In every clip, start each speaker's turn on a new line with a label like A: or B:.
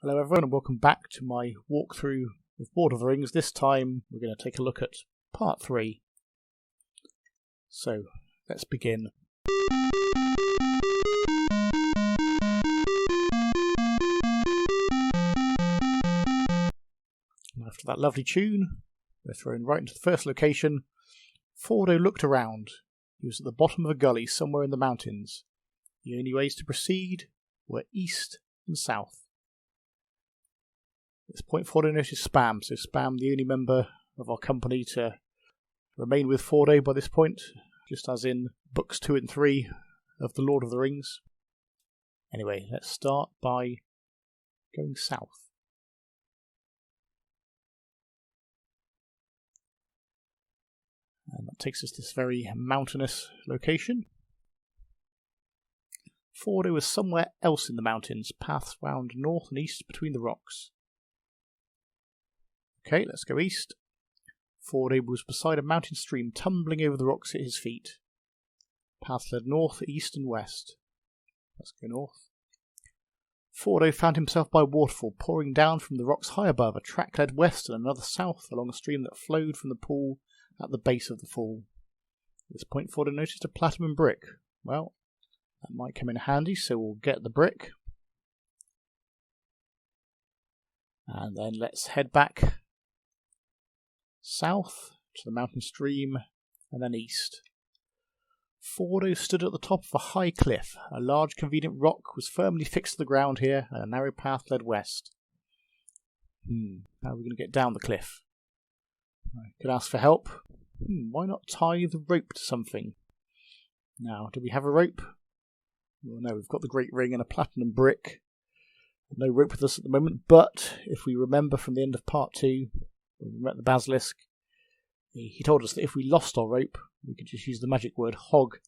A: Hello everyone and welcome back to my walkthrough of Lord of the Rings. This time we're going to take a look at part 3. So let's begin. And after that lovely tune, we're thrown right into the first location. Frodo looked around. He was at the bottom of a gully somewhere in the mountains. The only ways to proceed were east and south. At this point, Frodo noticed Spam. So Spam, the only member of our company to remain with Frodo by this point, just as in books 2 and 3 of The Lord of the Rings. Anyway, let's start by going south. And that takes us to this very mountainous location. Frodo was somewhere else in the mountains. Paths wound north and east between the rocks. Okay, let's go east. Frodo was beside a mountain stream tumbling over the rocks at his feet. Paths led north, east and west. Let's go north. Frodo found himself by a waterfall pouring down from the rocks high above. A track led west and another south along a stream that flowed from the pool at the base of the fall. At this point, Frodo noticed a platinum brick. Well, that might come in handy, so we'll get the brick. And then let's head back south to the mountain stream and then east. Frodo stood at the top of a high cliff. A large convenient rock was firmly fixed to the ground here, and a narrow path led west. How are we going to get down the cliff? I could ask for help. Why not tie the rope to something? Now, do we have a rope? Well, no, we've got the Great Ring and a platinum brick. No rope with us at the moment, but if we remember from the end of part 2, when we met the Basilisk, he told us that if we lost our rope, we could just use the magic word hog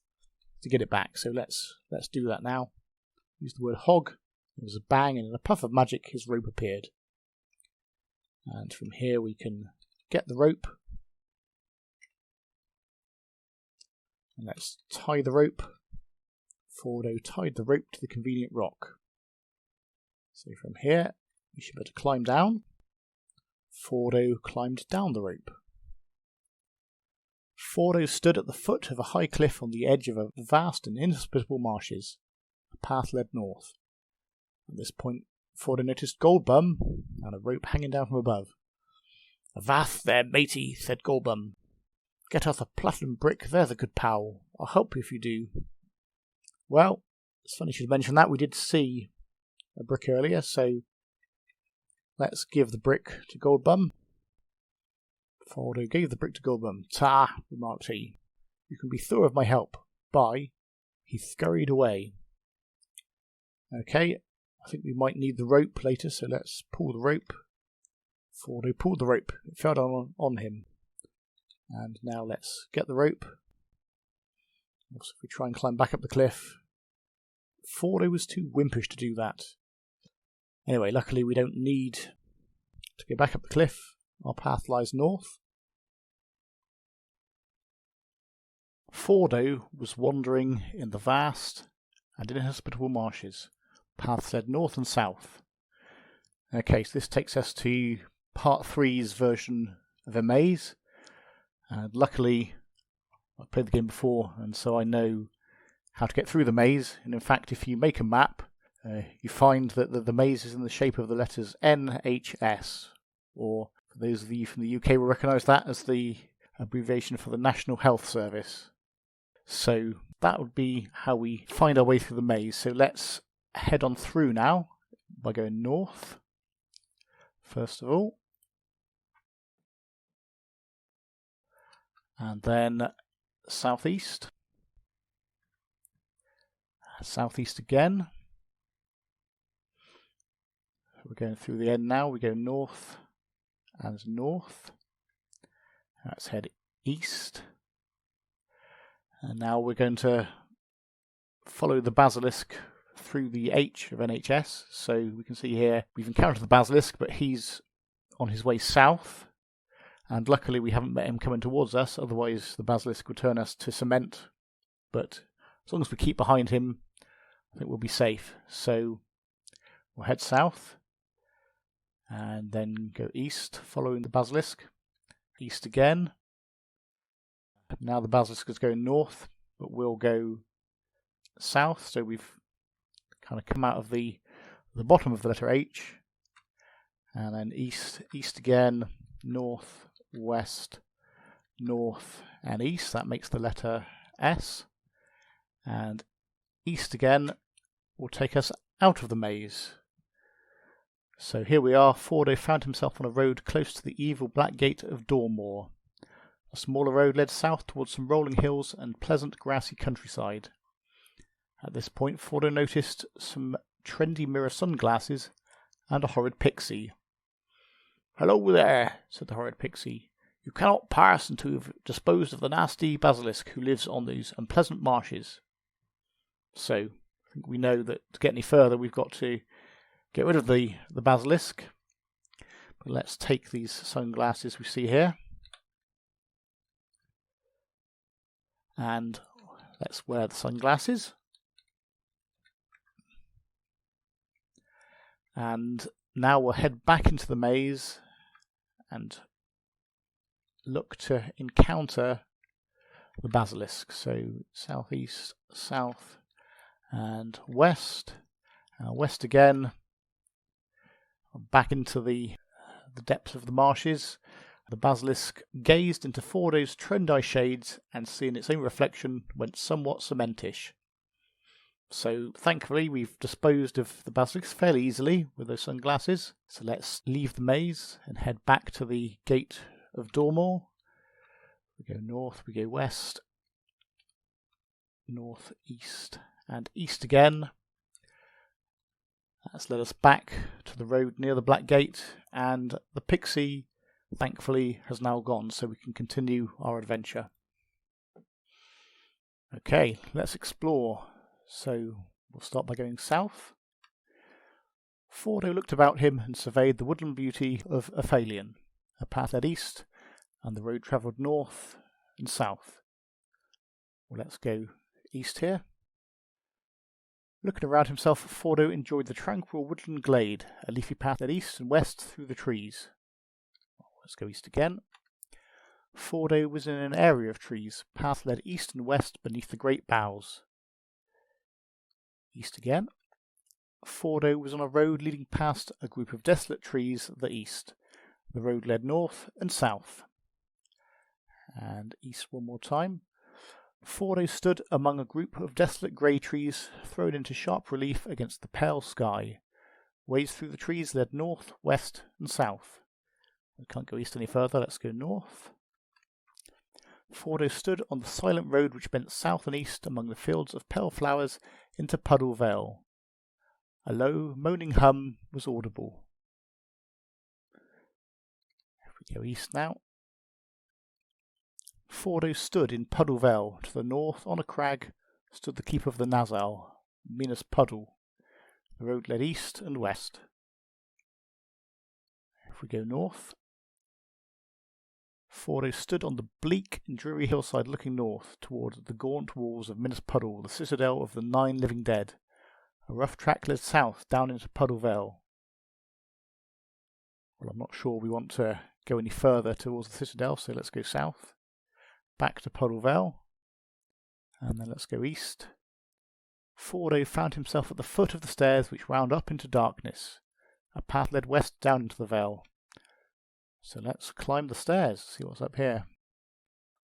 A: to get it back. So let's do that now. Use the word hog. There was a bang, and in a puff of magic, his rope appeared. And from here we can get the rope. And let's tie the rope. Frodo tied the rope to the convenient rock. So from here, we should be able to climb down. Frodo climbed down the rope. Frodo stood at the foot of a high cliff on the edge of a vast and inhospitable marshes. A path led north. At this point, Frodo noticed Goldbum and a rope hanging down from above. "Avast there, matey," said Goldbum. "Get us a platinum brick, there's a good pal. I'll help you if you do." Well, it's funny you should mention that. We did see a brick earlier, so let's give the brick to Goldbum. Frodo gave the brick to Goldbum. "Ta," remarked he. "You can be sure of my help." Bye. He scurried away. Okay, I think we might need the rope later, so let's pull the rope. Frodo pulled the rope. It fell down on him. And now let's get the rope. Also, if we try and climb back up the cliff. Frodo was too wimpish to do that. Anyway, luckily we don't need to go back up the cliff. Our path lies north. Frodo was wandering in the vast and inhospitable marshes. Paths led north and south. Okay, so this takes us to part 3's version of a maze. And luckily, I've played the game before, and so I know how to get through the maze. And in fact, if you make a map, you find that the maze is in the shape of the letters NHS, or for those of you from the UK will recognise that as the abbreviation for the National Health Service. So that would be how we find our way through the maze. So let's head on through now by going north, first of all. And then southeast. Southeast again. We're going through the end now. We go north and north. Let's head east. And now we're going to follow the Basilisk through the H of NHS. So we can see here we've encountered the Basilisk, but he's on his way south. And luckily we haven't met him coming towards us, otherwise the Basilisk would turn us to cement. But as long as we keep behind him, I think we'll be safe. So we'll head south. and then go east following the basilisk. East again. Now the basilisk is going north, but we'll go south, so we've kind of come out of the bottom of the letter H, and then east again, north, west, north and east. That makes the letter S, and east again will take us out of the maze. So here we are. Fordo found himself on a road close to the evil Black Gate of Dormoor. A smaller road led south towards some rolling hills and pleasant grassy countryside. At this point, Fordo noticed some trendy mirror sunglasses and a horrid pixie. "Hello there," said the horrid pixie. "You cannot pass until you've disposed of the nasty basilisk who lives on these unpleasant marshes." So, I think we know that to get any further we've got to get rid of the basilisk. But let's take these sunglasses we see here, and let's wear the sunglasses. And now we'll head back into the maze and look to encounter the basilisk. So southeast, south and west. West again. Back into the depths of the marshes. The basilisk gazed into Fordo's trend-eye shades and, seeing its own reflection, went somewhat cementish. So thankfully we've disposed of the basilisk fairly easily with those sunglasses. So let's leave the maze and head back to the Gate of Dormoor. We go north, we go west, north, east and east again. That's led us back to the road near the Black Gate, and the pixie thankfully has now gone, so we can continue our adventure. Okay, let's explore. So we'll start by going south. Fordo looked about him and surveyed the woodland beauty of Aphelion. A path led east, and the road travelled north and south. Well, let's go east here. Looking around himself, Fordo enjoyed the tranquil woodland glade. A leafy path led east and west through the trees. Let's go east again. Fordo was in an area of trees. Path led east and west beneath the great boughs. East again. Fordo was on a road leading past a group of desolate trees at the east. The road led north and south. And east one more time. Fordo stood among a group of desolate grey trees thrown into sharp relief against the pale sky. Ways through the trees led north, west and south. We can't go east any further, let's go north. Fordo stood on the silent road which bent south and east among the fields of pale flowers into Puddle Vale. A low, moaning hum was audible. If we go east now. Fordo stood in Puddle Vale. To the north, on a crag, stood the keep of the Nazal, Minas Puddle. The road led east and west. If we go north, Fordo stood on the bleak and dreary hillside looking north towards the gaunt walls of Minas Puddle, the citadel of the 9 living dead. A rough track led south down into Puddle Vale. Well, I'm not sure we want to go any further towards the citadel, so let's go south. Back to Puddle Vale, and then let's go east. Fordo found himself at the foot of the stairs which wound up into darkness. A path led west down into the vale. So let's climb the stairs, see what's up here.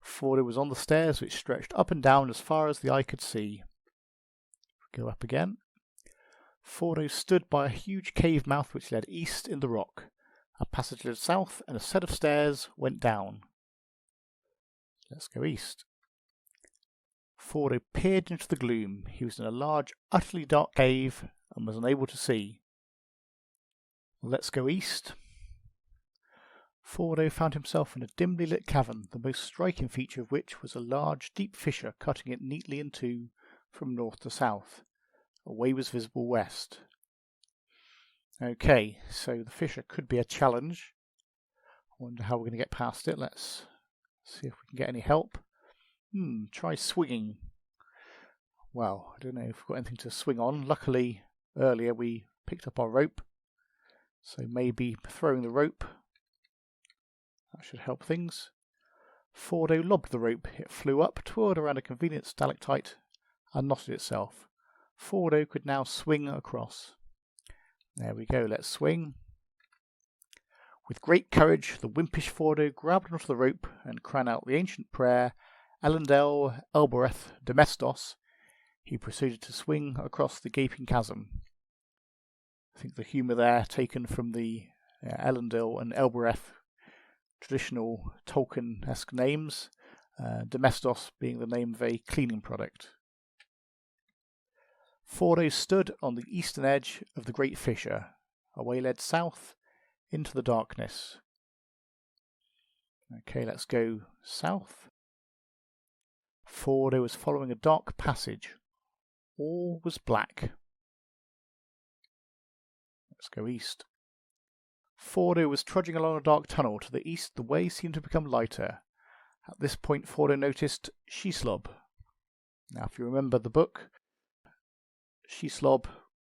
A: Fordo was on the stairs which stretched up and down as far as the eye could see. Go up again. Fordo stood by a huge cave mouth which led east in the rock. A passage led south and a set of stairs went down. Let's go east. Fordo peered into the gloom. He was in a large, utterly dark cave and was unable to see. Let's go east. Fordo found himself in a dimly lit cavern, the most striking feature of which was a large, deep fissure cutting it neatly in two from north to south. A way was visible west. Okay, so the fissure could be a challenge. I wonder how we're going to get past it. Let's see if we can get any help. Try swinging. Well, I don't know if we've got anything to swing on. Luckily, earlier we picked up our rope, So maybe throwing the rope. That should help things. Fordo lobbed the rope. It flew up, twirled around a convenient stalactite, and knotted itself. Fordo could now swing across. There we go, let's swing. With great courage, the wimpish Fordo grabbed onto the rope and crying out the ancient prayer, Elendel, Elbereth, Domestos, he proceeded to swing across the gaping chasm. I think the humour there taken from the Elendil and Elbereth traditional Tolkien-esque names, Domestos being the name of a cleaning product. Fordo stood on the eastern edge of the great fissure. Away led south into the darkness. Okay, let's go south. Fordo was following a dark passage. All was black. Let's go east. Fordo was trudging along a dark tunnel. To the east, the way seemed to become lighter. At this point, Fordo noticed Shelob. Now, if you remember the book, Shelob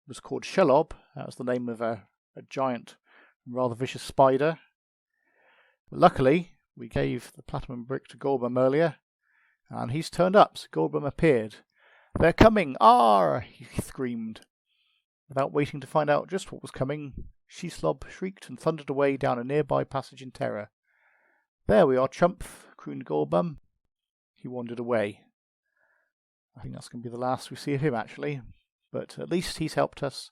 A: was called Shelob. That was the name of a giant, rather vicious spider. But luckily, we gave the platinum brick to Goldblum earlier, and he's turned up. So Goldblum appeared. "They're coming! Arr!" he screamed. Without waiting to find out just what was coming, Shelob shrieked and thundered away down a nearby passage in terror. "There we are, chump," crooned Goldblum. He wandered away. I think that's going to be the last we see of him, actually. But at least he's helped us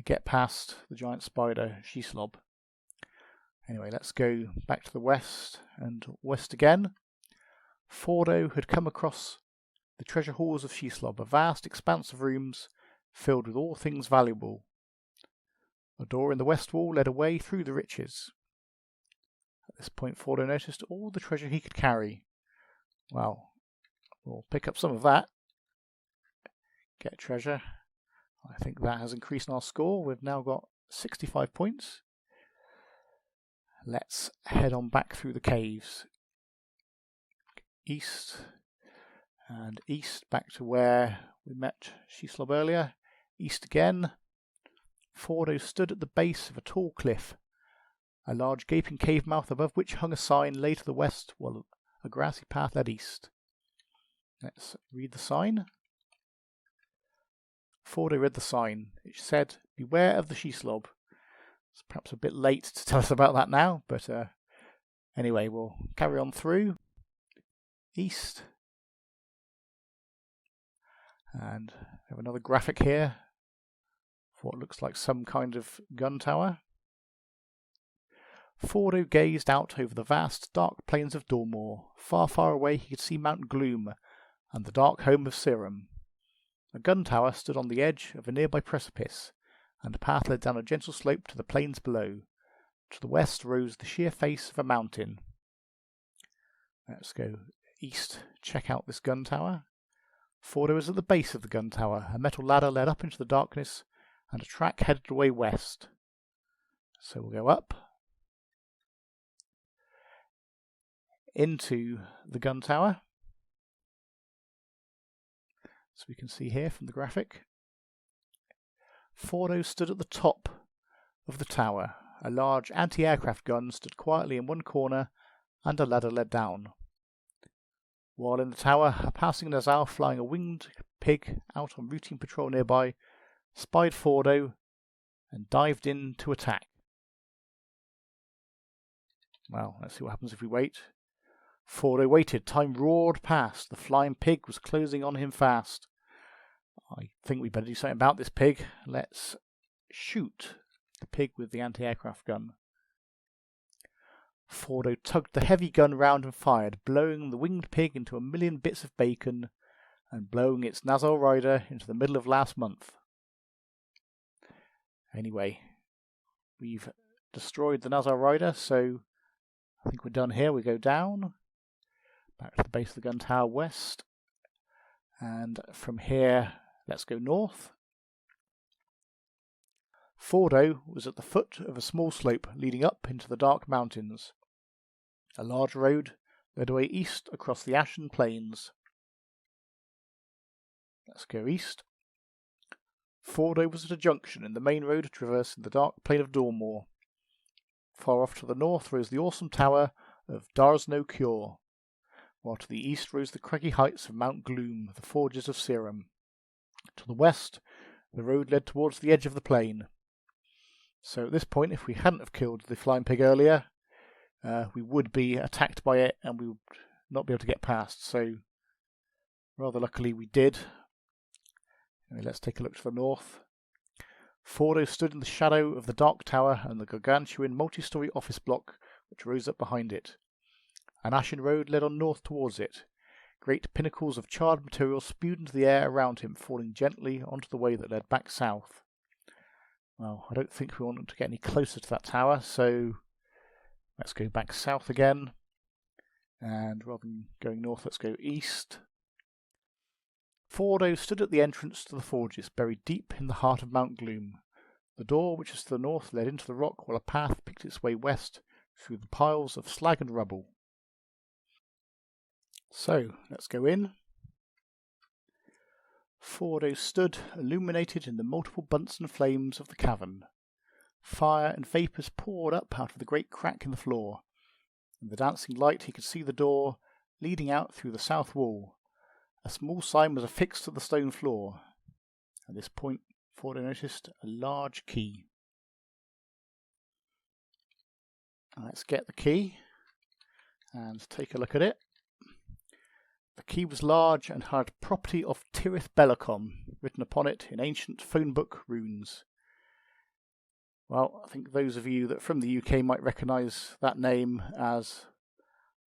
A: get past the giant spider, Shelob. Anyway, let's go back to the west and west again. Fordo had come across the treasure halls of Shelob, a vast expanse of rooms filled with all things valuable. A door in the west wall led away through the riches. At this point, Fordo noticed all the treasure he could carry. Well, we'll pick up some of that. Get treasure. I think that has increased our score. We've now got 65 points. Let's head on back through the caves. East and east, back to where we met Shelob earlier. East again. Fordo stood at the base of a tall cliff, a large gaping cave mouth above which hung a sign lay to the west, while a grassy path led east. Let's read the sign. Fordo read the sign. It said, "Beware of the Shelob." It's perhaps a bit late to tell us about that now, but anyway, we'll carry on through. East. And we have another graphic here for what looks like some kind of gun tower. Fordo gazed out over the vast, dark plains of Dormor. Far, far away he could see Mount Gloom and the dark home of Sirim. A gun tower stood on the edge of a nearby precipice, and a path led down a gentle slope to the plains below. To the west rose the sheer face of a mountain. Let's go east, check out this gun tower. Fordo was at the base of the gun tower. A metal ladder led up into the darkness, and a track headed away west. So we'll go up into the gun tower. So we can see here from the graphic. Fordo stood at the top of the tower. A large anti-aircraft gun stood quietly in one corner, and a ladder led down. While in the tower, a passing Nazal flying a winged pig out on routine patrol nearby spied Fordo and dived in to attack. Well, let's see what happens if we wait. Fordo waited. Time roared past. The flying pig was closing on him fast. I think we better do something about this pig. Let's shoot the pig with the anti-aircraft gun. Fordo tugged the heavy gun round and fired, blowing the winged pig into a million bits of bacon and blowing its Nazal rider into the middle of last month. Anyway, we've destroyed the Nazal rider, so I think we're done here. We go down, back to the base of the gun tower west, and from here, let's go north. Fordo was at the foot of a small slope leading up into the dark mountains. A large road led away east across the ashen plains. Let's go east. Fordo was at a junction in the main road traversing the dark plain of Dormore. Far off to the north rose the awesome tower of Darsno Cure, while to the east rose the craggy heights of Mount Gloom, the forges of Serum. To the west, the road led towards the edge of the plain. So at this point, if we hadn't have killed the flying pig earlier, we would be attacked by it and we would not be able to get past. So rather luckily we did. Let's take a look to the north. Fordo stood in the shadow of the dark tower and the gargantuan multi-storey office block which rose up behind it. An ashen road led on north towards it. Great pinnacles of charred material spewed into the air around him, falling gently onto the way that led back south. Well, I don't think we want to get any closer to that tower, so let's go back south again. And rather than going north, let's go east. Fordo stood at the entrance to the forges, buried deep in the heart of Mount Gloom. The door, which was to the north, led into the rock, while a path picked its way west through the piles of slag and rubble. So, let's go in. Fordo stood, illuminated in the multiple Bunsen flames of the cavern. Fire and vapours poured up out of the great crack in the floor. In the dancing light he could see the door leading out through the south wall. A small sign was affixed to the stone floor. At this point, Fordo noticed a large key. Let's get the key and take a look at it. The key was large and had property of Tirith Bellicom written upon it in ancient phone book runes. Well, I think those of you that are from the UK might recognise that name as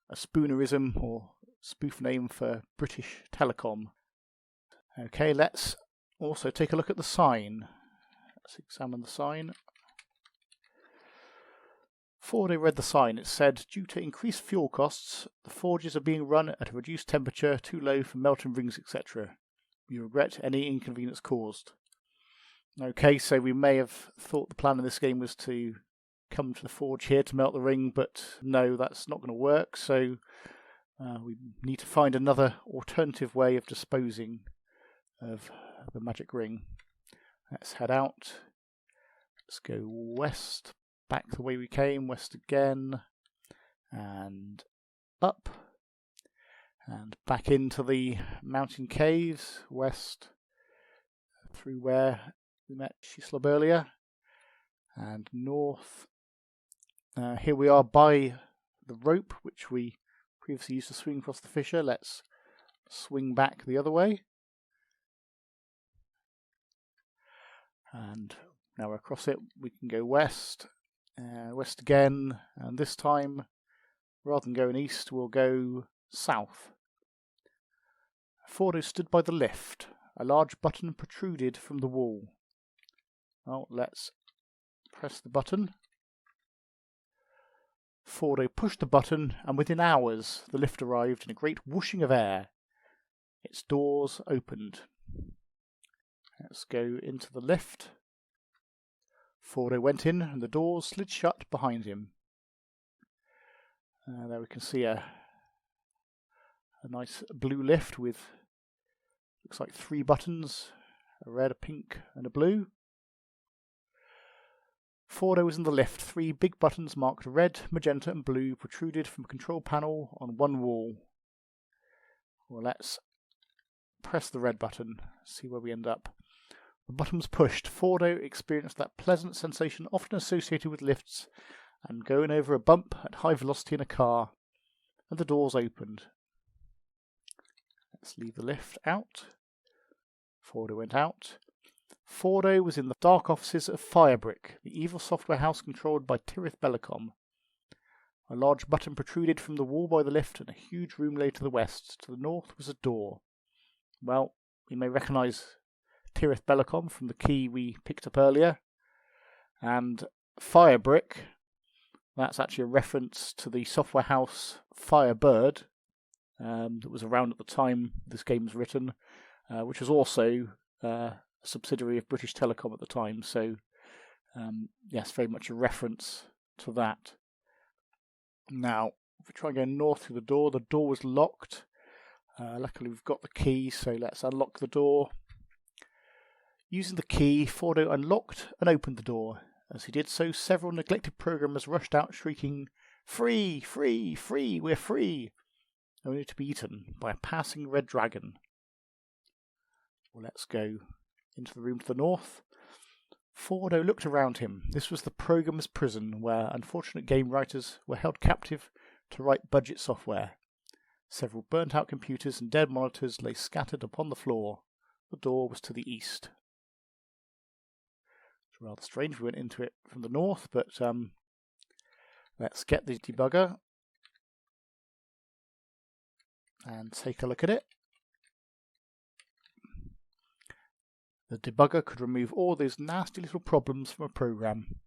A: a spoonerism or spoof name for British Telecom. Okay, let's also take a look at the sign. Let's examine the sign. Fordo read the sign. It said, due to increased fuel costs, the forges are being run at a reduced temperature too low for melting rings, etc. We regret any inconvenience caused. Okay, so we may have thought the plan in this game was to come to the forge here to melt the ring, but no, that's not going to work, so we need to find another alternative way of disposing of the magic ring. Let's head out. Let's go west, back the way we came, west again, and up, and back into the mountain caves, west, through where we met Shelob earlier, and north. Here we are by the rope, which we previously used to swing across the fissure. Let's swing back the other way. And now we're across it, we can go west, west again, and this time, rather than going east, we'll go south. Fordo stood by the lift. A large button protruded from the wall. Well, let's press the button. Fordo pushed the button, and within hours the lift arrived in a great whooshing of air. Its doors opened. Let's go into the lift. Fordo went in, and the doors slid shut behind him. There we can see a nice blue lift with, looks like 3 buttons, a red, a pink, and a blue. Fordo was in the lift. 3 big buttons marked red, magenta, and blue protruded from a control panel on one wall. Well, let's press the red button, see where we end up. The button was pushed. Fordo experienced that pleasant sensation often associated with lifts and going over a bump at high velocity in a car, and the doors opened. Let's leave the lift out. Fordo went out. Fordo was in the dark offices of Firebrick, the evil software house controlled by Tirith Bellicom. A large button protruded from the wall by the lift, and a huge room lay to the west. To the north was a door. Well, we may recognise Tirith Bellicom from the key we picked up earlier. And Firebrick, that's actually a reference to the software house Firebird that was around at the time this game was written, which was also a subsidiary of British Telecom at the time. So, yes, very much a reference to that. Now, if we try and go north through the door was locked. Luckily we've got the key, so let's unlock the door. Using the key, Fordo unlocked and opened the door. As he did so, several neglected programmers rushed out shrieking, "Free! Free! Free! We're free!" only to be eaten by a passing red dragon. Well, let's go into the room to the north. Fordo looked around him. This was the programmer's prison, where unfortunate game writers were held captive to write budget software. Several burnt-out computers and dead monitors lay scattered upon the floor. The door was to the east. It's rather strange we went into it from the north, but let's get the debugger and take a look at it. The debugger could remove all those nasty little problems from a program.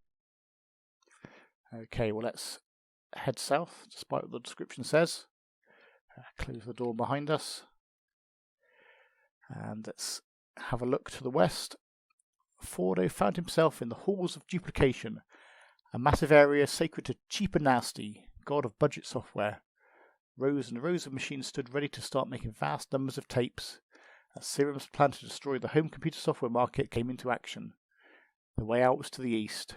A: Okay, well, let's head south, despite what the description says. Close the door behind us. And let's have a look to the west. Fordo found himself in the halls of duplication, a massive area sacred to Cheap and Nasty, god of budget software. Rows and rows of machines stood ready to start making vast numbers of tapes. As Serum's plan to destroy the home computer software market came into action. The way out was to the east.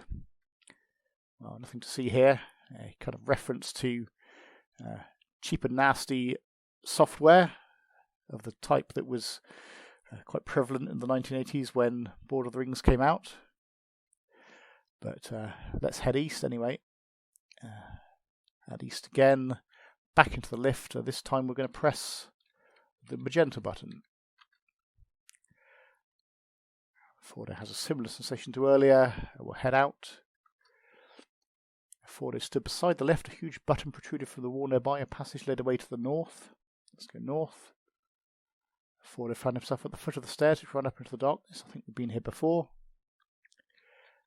A: Well, nothing to see here. A kind of reference to Cheap and Nasty software of the type that was quite prevalent in the 1980s when Lord of the Rings came out. But let's head east anyway. Head east again. Back into the lift. This time we're going to press the magenta button. Fordo has a similar sensation to earlier. We'll head out. Fordo stood beside the lift. A huge button protruded from the wall nearby. A passage led away to the north. Let's go north. Fordo found himself at the foot of the stairs which run up into the darkness. I think we've been here before.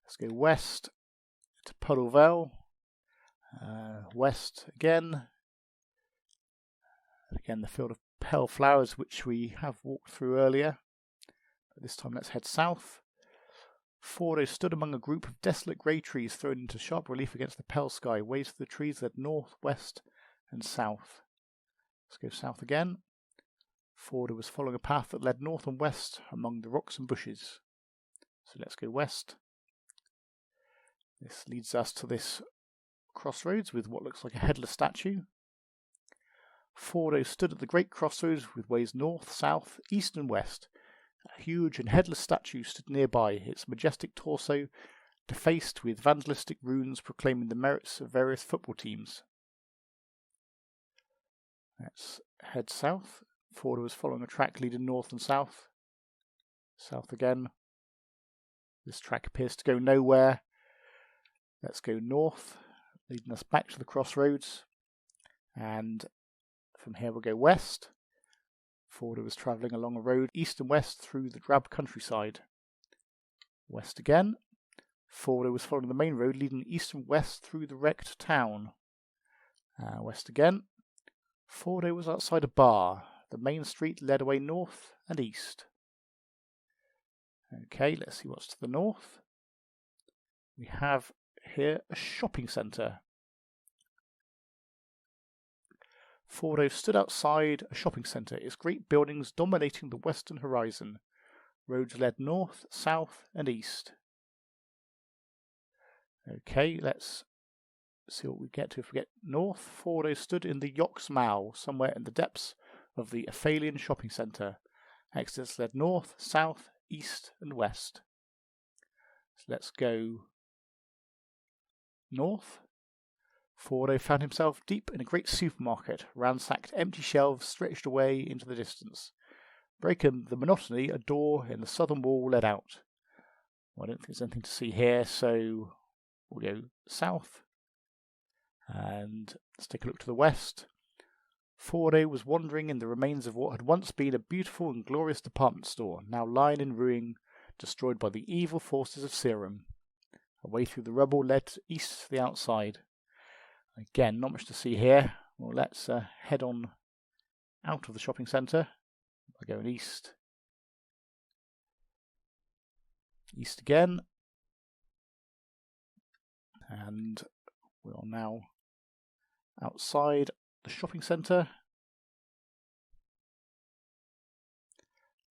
A: Let's go west to Puddle Vale. West again. And again, the field of pale flowers which we have walked through earlier. But this time let's head south. Fordo stood among a group of desolate grey trees thrown into sharp relief against the pale sky. Ways to the trees led north, west and south. Let's go south again. Fordo was following a path that led north and west among the rocks and bushes. So let's go west. This leads us to this crossroads with what looks like a headless statue. Fordo stood at the great crossroads with ways north, south, east and west. A huge and headless statue stood nearby, its majestic torso defaced with vandalistic runes proclaiming the merits of various football teams. Let's head south. Fordo was following a track leading north and south. South again. This track appears to go nowhere. Let's go north, leading us back to the crossroads. And from here we'll go west. Fordo was travelling along a road east and west through the drab countryside. West again. Fordo was following the main road leading east and west through the wrecked town. West again. Fordo was outside a bar. The main street led away north and east. Okay, let's see what's to the north. We have here a shopping centre. Fordo stood outside a shopping centre, its great buildings dominating the western horizon. Roads led north, south and east. Okay, let's see what we get to if we get north. Fordo stood in the Yox Mall, somewhere in the depths of the Aphelion shopping centre. Exits led north, south, east and west. So let's go north. Fordo found himself deep in a great supermarket. Ransacked empty shelves stretched away into the distance. Breaking the monotony, a door in the southern wall led out. Well, I don't think there's anything to see here, so we'll go south. And let's take a look to the west. Fordo was wandering in the remains of what had once been a beautiful and glorious department store, now lying in ruin, destroyed by the evil forces of Serum. A way through the rubble led east to the outside. Again, not much to see here. Well, let's head on out of the shopping centre. We're going east. East again. And we are now outside the shopping centre.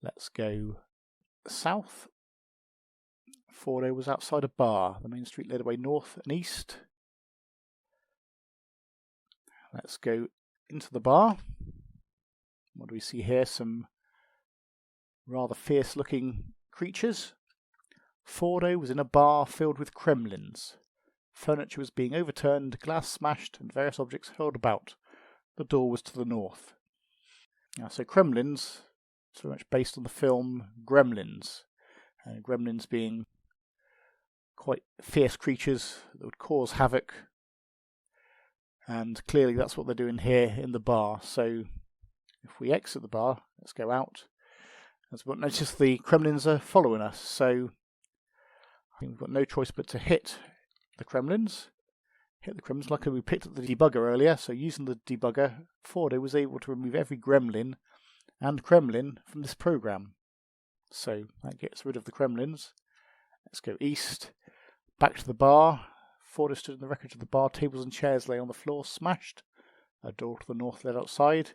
A: Let's go south. Fordo was outside a bar. The main street led away north and east. Let's go into the bar. What do we see here? Some rather fierce-looking creatures. Fordo was in a bar filled with kremlins. Furniture was being overturned, glass smashed, and various objects hurled about. The door was to the north. Now, so kremlins, it's very much based on the film Gremlins. Gremlins being quite fierce creatures that would cause havoc. And clearly that's what they're doing here in the bar. So if we exit the bar, let's go out. As we'll notice, the kremlins are following us. So I think we've got no choice but to hit the kremlins. Luckily we picked up the debugger earlier, so using the debugger, Fordo was able to remove every gremlin and kremlin from this program. So that gets rid of the kremlins. Let's go east, back to the bar. Fordo stood in the wreckage of the bar. Tables and chairs lay on the floor, smashed. A door to the north led outside.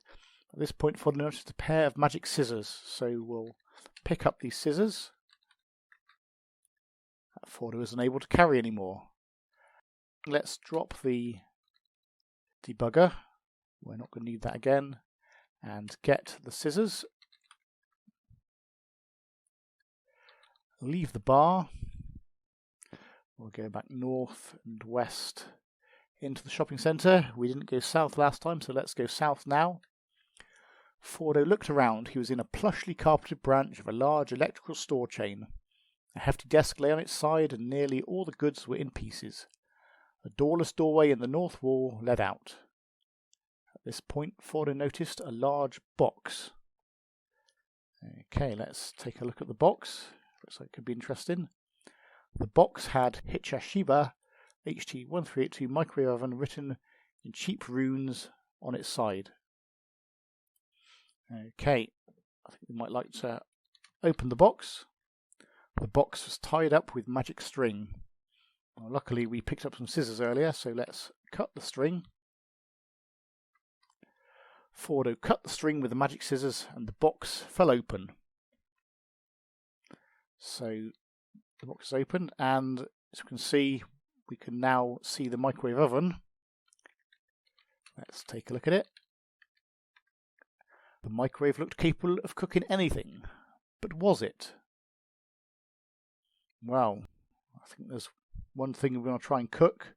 A: At this point, Fordo noticed a pair of magic scissors, so we'll pick up these scissors. Fordo isn't able to carry anymore. Let's drop the debugger. We're not going to need that again. And get the scissors. Leave the bar. We'll go back north and west into the shopping centre. We didn't go south last time, so let's go south now. Fordo looked around. He was in a plushly carpeted branch of a large electrical store chain. A hefty desk lay on its side, and nearly all the goods were in pieces. A doorless doorway in the north wall led out. At this point, Fordo noticed a large box. Okay, let's take a look at the box. Looks like it could be interesting. The box had Hichashiba HT1382 microwave oven written in cheap runes on its side. Okay, I think we might like to open the box. The box was tied up with magic string. Well, luckily we picked up some scissors earlier, so let's cut the string. Fordo cut the string with the magic scissors and the box fell open. So the box is open, and as you can see, we can now see the microwave oven. Let's take a look at it. The microwave looked capable of cooking anything, but was it? Well, I think there's one thing we're going to try and cook.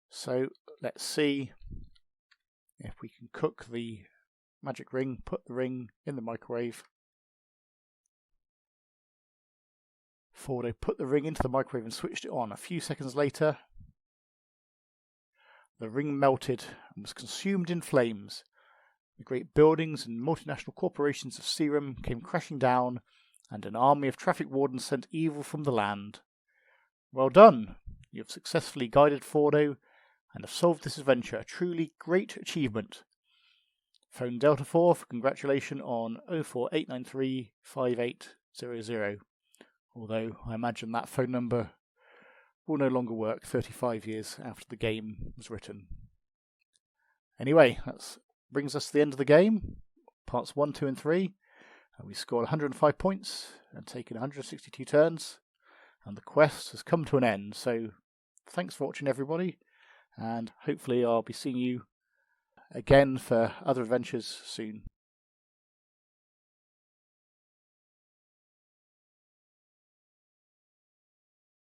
A: So let's see if we can cook the magic ring, put the ring in the microwave. Fordo put the ring into the microwave and switched it on. A few seconds later, the ring melted and was consumed in flames. The great buildings and multinational corporations of Serum came crashing down, and an army of traffic wardens sent evil from the land. Well done! You have successfully guided Fordo and have solved this adventure, a truly great achievement. Phone Delta 4 for congratulation on 04893 5800. Although I imagine that phone number will no longer work 35 years after the game was written. Anyway, that brings us to the end of the game. Parts 1, 2 and 3. We scored 105 points and taken 162 turns. And the quest has come to an end. So thanks for watching, everybody. And hopefully I'll be seeing you again for other adventures soon.